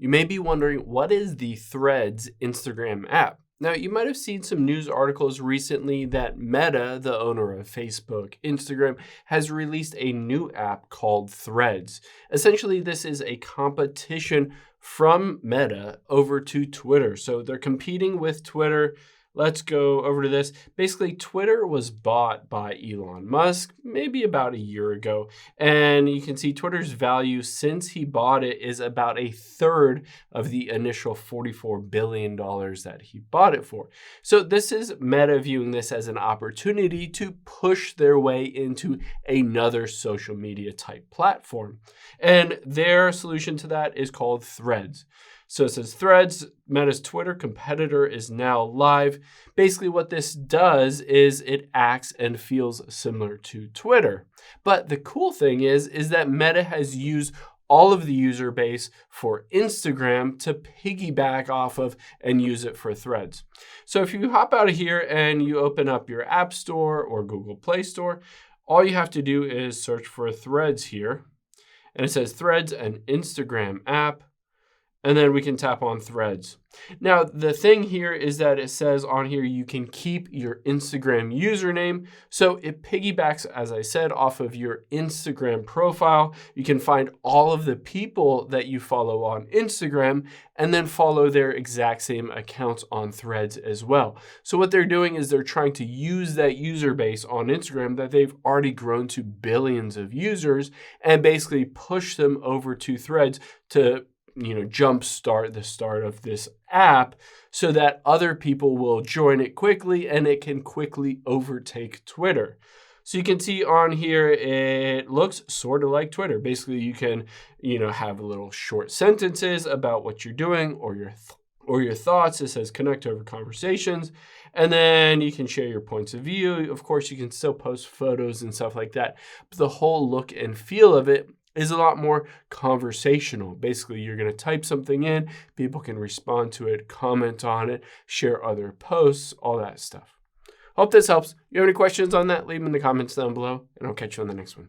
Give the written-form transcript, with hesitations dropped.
You may be wondering, what is the Threads Instagram app? Now, you might have seen some news articles recently that Meta, the owner of Facebook, Instagram, has released a new app called Threads. Essentially, this is a competition from Meta over to Twitter. So they're competing with Twitter. Let's go over to this. Basically, Twitter was bought by Elon Musk maybe about a year ago. And you can see Twitter's value since he bought it is about a third of the initial $44 billion that he bought it for. So this is Meta viewing this as an opportunity to push their way into another social media type platform. And their solution to that is called Threads. So it says Threads, Meta's Twitter competitor, is now live. Basically, what this does is it acts and feels similar to Twitter. But the cool thing is that Meta has used all of the user base for Instagram to piggyback off of and use it for Threads. So if you hop out of here and you open up your App Store or Google Play Store, all you have to do is search for Threads here. And it says Threads, an Instagram app. And then we can tap on Threads. Now, the thing here is that it says on here you can keep your Instagram username. So it piggybacks, as I said, off of your Instagram profile. You can find all of the people that you follow on Instagram and then follow their exact same accounts on Threads as well. So what they're doing is they're trying to use that user base on Instagram that they've already grown to billions of users and basically push them over to Threads to jumpstart the start of this app so that other people will join it quickly and it can quickly overtake Twitter. So you can see on here, it looks sort of like Twitter. Basically, you can, have little short sentences about what you're doing or your thoughts. It says connect over conversations. And then you can share your points of view. Of course, you can still post photos and stuff like that. But the whole look and feel of it is a lot more conversational. Basically, you're going to type something in, people can respond to it, comment on it, share other posts, all that stuff. Hope this helps. If you have any questions on that, leave them in the comments down below, and I'll catch you on the next one.